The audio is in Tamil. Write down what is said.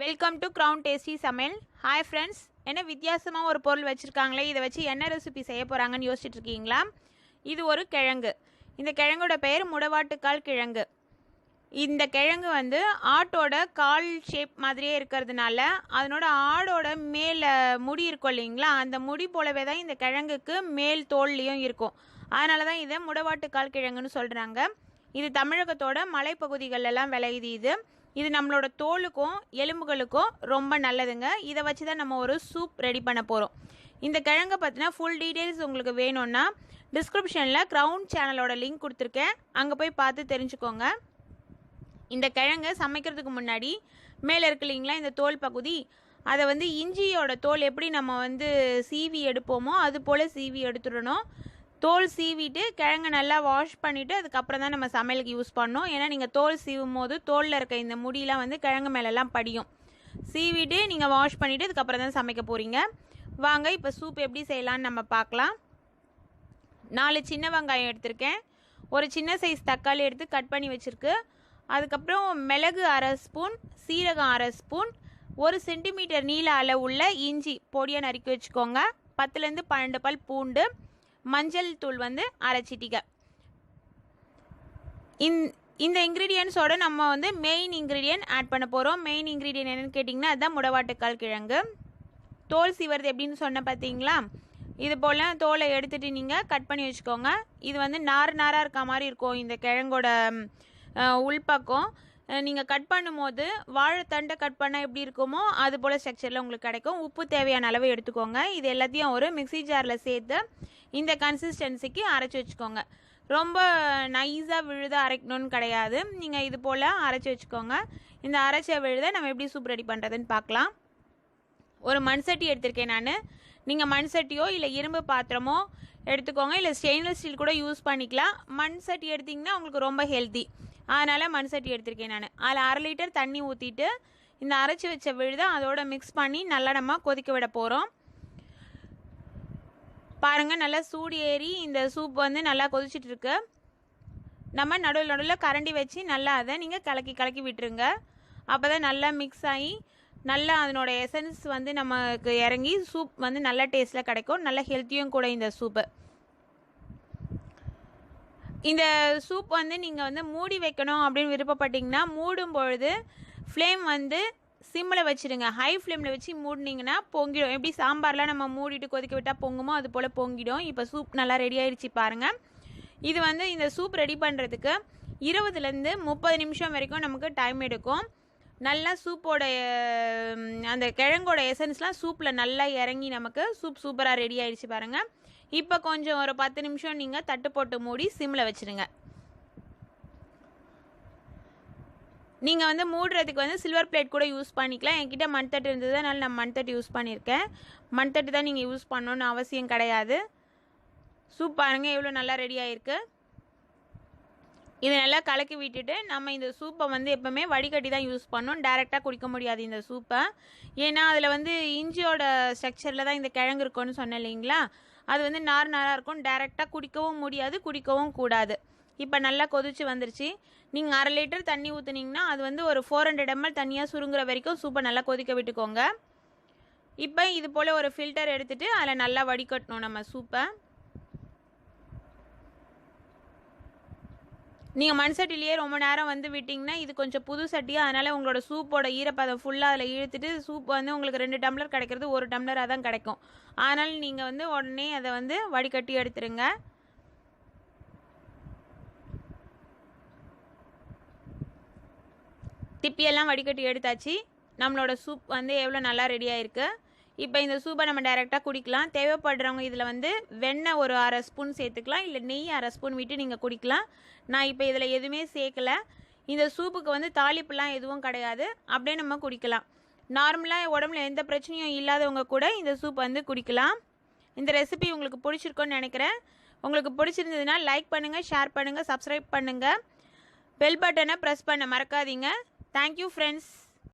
வெல்கம் டு க்ரௌன் டேஸ்டி சமையல். ஹாய் ஃப்ரெண்ட்ஸ், என்ன வித்தியாசமாக ஒரு பொருள் வச்சுருக்காங்களே, இதை வச்சு என்ன ரெசிபி செய்ய போகிறாங்கன்னு யோசிச்சுட்டு இருக்கீங்களா? இது ஒரு கிழங்கு. இந்த கிழங்கோட பெயர் முடவாட்டுக்கால் கிழங்கு. இந்த கிழங்கு வந்து ஆட்டோட கால் ஷேப் மாதிரியே இருக்கிறதுனால அதனோட ஆடோட மேலே முடி இருக்கும் இல்லைங்களா, அந்த முடி போலவே தான் இந்த கிழங்குக்கு மேல் தோல்லையும் இருக்கும். அதனால தான் இதை முடவாட்டுக்கால் கிழங்குன்னு சொல்கிறாங்க. இது தமிழகத்தோட மலைப்பகுதிகளெல்லாம் விளையுது. இது நம்மளோட தோலுக்கும் எலும்புகளுக்கும் ரொம்ப நல்லதுங்க. இதை வச்சு தான் நம்ம ஒரு சூப் ரெடி பண்ண போகிறோம். இந்த கிழங்கை பற்றினா ஃபுல் டீட்டெயில்ஸ் உங்களுக்கு வேணும்னா டிஸ்கிரிப்ஷனில் க்ரௌன் சேனலோட லிங்க் கொடுத்துருக்கேன், அங்கே போய் பார்த்து தெரிஞ்சுக்கோங்க. இந்த கிழங்கை சமைக்கிறதுக்கு முன்னாடி மேலே இருக்கு இல்லைங்களா இந்த தோல் பகுதி, அதை வந்து இஞ்சியோட தோல் எப்படி நம்ம வந்து சீவி எடுப்போமோ அது போல் சீவி எடுத்துடணும். தோல் சீவிட்டு கிழங்கு நல்லா வாஷ் பண்ணிவிட்டு அதுக்கப்புறம் தான் நம்ம சமையலுக்கு யூஸ் பண்ணோம். ஏன்னா நீங்கள் தோல் சீவும் போது தோலில் இருக்க இந்த முடியெலாம் வந்து கிழங்கு மேலெல்லாம் படியும். சீவிட்டு நீங்கள் வாஷ் பண்ணிவிட்டு அதுக்கப்புறம் தான் சமைக்க போகிறீங்க. வாங்க இப்போ சூப் எப்படி செய்யலான்னு நம்ம பார்க்கலாம். 4 சின்ன வெங்காயம் எடுத்திருக்கேன். ஒரு சின்ன சைஸ் தக்காளி எடுத்து கட் பண்ணி வச்சுருக்கு. அதுக்கப்புறம் மிளகு 1/2 ஸ்பூன், சீரகம் 1/2 ஸ்பூன், 1 சென்டிமீட்டர் நீள அளவுள்ள இஞ்சி பொடியை நறுக்கி வச்சுக்கோங்க. 10லேருந்து 12 பல் பூண்டு, மஞ்சள் தூள் வந்து 1/2 சிட்டிகை. இந்த இன்க்ரீடியன்ஸோட நம்ம வந்து மெயின் இன்க்ரீடியன்ட் ஆட் பண்ண போகிறோம். மெயின் இன்க்ரீடியன்ட் என்னென்னு கேட்டிங்கன்னா அதுதான் முடவாட்டுக்கால் கிழங்கு. தோல் சீவறது எப்படின்னு சொன்ன பார்த்தீங்களா, இது போல் தோலை எடுத்துகிட்டு நீங்கள் கட் பண்ணி வச்சுக்கோங்க. இது வந்து நாராக இருக்க மாதிரி இருக்கும் இந்த கிழங்கோட உள்பக்கம். நீங்கள் கட் பண்ணும்போது வாழைத்தண்டை கட் பண்ணால் எப்படி இருக்குமோ அது போல் ஸ்ட்ரக்சரில் உங்களுக்கு கிடைக்கும். உப்பு தேவையான அளவு எடுத்துக்கோங்க. இது எல்லாத்தையும் ஒரு மிக்சி ஜாரில் சேர்த்து இந்த கன்சிஸ்டன்சிக்கு அரைச்சி வச்சுக்கோங்க. ரொம்ப நைஸாக விழுதாக அரைக்கணும்னு கிடையாது, நீங்கள் இது போல் அரைச்சி வச்சுக்கோங்க. இந்த அரைச்ச விழுதை நம்ம எப்படி சூப் ரெடி பண்ணுறதுன்னு பார்க்கலாம். ஒரு மண் சட்டி எடுத்திருக்கேன் நான். நீங்கள் மண் சட்டியோ இல்லை இரும்பு பாத்திரமோ எடுத்துக்கோங்க, இல்லை ஸ்டெயின்லெஸ் ஸ்டீல் கூட யூஸ் பண்ணிக்கலாம். மண் சட்டி எடுத்திங்கன்னா உங்களுக்கு ரொம்ப ஹெல்த்தி, அதனால் மண் சட்டி எடுத்திருக்கேன் நான். அதில் 1/2 லிட்டர் தண்ணி ஊற்றிட்டு இந்த அரைச்சி வச்ச விழுதை அதோட மிக்ஸ் பண்ணி நல்லா நம்ம கொதிக்க விட போகிறோம். பாருங்கள், நல்லா சூடு ஏறி இந்த சூப் வந்து நல்லா கொதிச்சிட்டு இருக்கு. நம்ம நடுவில் கரண்டி வச்சு நல்லா அதை நீங்கள் கலக்கி விட்டுருங்க. அப்போ தான் நல்லா மிக்ஸ் ஆகி நல்லா அதனோட எசன்ஸ் வந்து நமக்கு இறங்கி சூப் வந்து நல்ல டேஸ்ட்டில் கிடைக்கும். நல்ல ஹெல்த்தியும் கூட இந்த சூப்பு. இந்த சூப் வந்து நீங்கள் வந்து மூடி வைக்கணும் அப்படின்னு விருப்பப்பட்டிங்கன்னா மூடும் பொழுது ஃப்ளேம் வந்து சிம்மில் வச்சுடுங்க. ஹை ஃப்ளேமில் வச்சு மூடினீங்கன்னா பொங்கிடும். எப்படி சாம்பார்லாம் நம்ம மூடிட்டு கொதிக்க விட்டால் பொங்குமோ அது போல் பொங்கிடும். இப்போ சூப் நல்லா ரெடி ஆகிடுச்சு பாருங்கள். இது வந்து இந்த சூப் ரெடி பண்ணுறதுக்கு 20லேருந்து 30 நிமிஷம் வரைக்கும் நமக்கு டைம் எடுக்கும். நல்லா சூப்போட அந்த கிழங்கோட எசன்ஸ்லாம் சூப்பில் நல்லா இறங்கி நமக்கு சூப் சூப்பராக ரெடி ஆகிடுச்சு பாருங்கள். இப்போ கொஞ்சம் ஒரு 10 நிமிஷம் நீங்கள் தட்டு போட்டு மூடி சிம்மில் வச்சுருங்க. நீங்கள் வந்து மூடுறதுக்கு வந்து சில்வர் பிளேட் கூட யூஸ் பண்ணிக்கலாம். என்கிட்ட மண்தட்டு இருந்தது, அதனால் நான் மண்தட்டு யூஸ் பண்ணியிருக்கேன். மண்தட்டு தான் நீங்கள் யூஸ் பண்ணணுன்னு அவசியம் கிடையாது. சூப் பாருங்கள் எவ்வளோ நல்லா ரெடி ஆகிருக்கு. இதை நல்லா கலக்கி விட்டுட்டு நம்ம இந்த சூப்பை வந்து எப்போவுமே வடிகட்டி தான் யூஸ் பண்ணணும். டைரெக்டாக குடிக்க முடியாது இந்த சூப்பை. ஏன்னா அதில் வந்து இஞ்சியோட ஸ்ட்ரக்சரில் தான் இந்த கிழங்கு இருக்குன்னு சொன்னேன் இல்லைங்களா, அது வந்து நாராக இருக்கும். டைரெக்டாக குடிக்கவும் முடியாது, குடிக்கவும் கூடாது. இப்போ நல்லா கொதிச்சு வந்துருச்சு. நீங்கள் 1/2 லிட்டர் தண்ணி ஊற்றுனீங்கன்னா அது வந்து ஒரு 400 ml தண்ணியாக சுருங்குற வரைக்கும் சூப்பை நல்லா கொதிக்க விட்டுக்கோங்க. இப்போ இது போல் ஒரு ஃபில்டர் எடுத்துகிட்டு அதில் நல்லா வடிகட்டணும் நம்ம சூப்பை. நீங்கள் மண் சட்டிலேயே ரொம்ப நேரம் வந்து விட்டிங்கன்னா இது கொஞ்சம் புது சட்டியாக, அதனால் உங்களோட சூப்போட ஈரப்பதம் ஃபுல்லாக அதில் இழுத்துட்டு சூப் வந்து உங்களுக்கு 2 டம்ளர் கிடைக்கிறது 1 டம்ளராக தான் கிடைக்கும். அதனால் நீங்கள் வந்து உடனே அதை வந்து வடிகட்டி எடுத்துருங்க. டிப்பியெல்லாம் வடிகட்டி எடுத்தாச்சு. நம்மளோட சூப் வந்து எவ்வளோ நல்லா ரெடி ஆகிருக்கு. இப்போ இந்த சூப்பை நம்ம டைரெக்டாக குடிக்கலாம். தேவைப்படுறவங்க இதில் வந்து வெண்ணெய் ஒரு 1/2 ஸ்பூன் சேர்த்துக்கலாம், இல்லை நெய் 1/2 ஸ்பூன் விட்டு நீங்கள் குடிக்கலாம். நான் இப்போ இதில் எதுவுமே சேர்க்கலை. இந்த சூப்புக்கு வந்து தாளிப்புலாம் எதுவும் கிடையாது, அப்படியே நம்ம குடிக்கலாம். நார்மலாக உடம்புல எந்த பிரச்சனையும் இல்லாதவங்க கூட இந்த சூப் வந்து குடிக்கலாம். இந்த ரெசிபி உங்களுக்கு பிடிச்சிருக்குன்னு நினைக்கிறேன். உங்களுக்கு பிடிச்சிருந்ததுன்னா லைக் பண்ணுங்கள், ஷேர் பண்ணுங்கள், சப்ஸ்கிரைப் பண்ணுங்கள், பெல் பட்டனை ப்ரெஸ் பண்ண மறக்காதீங்க. Thank you friends.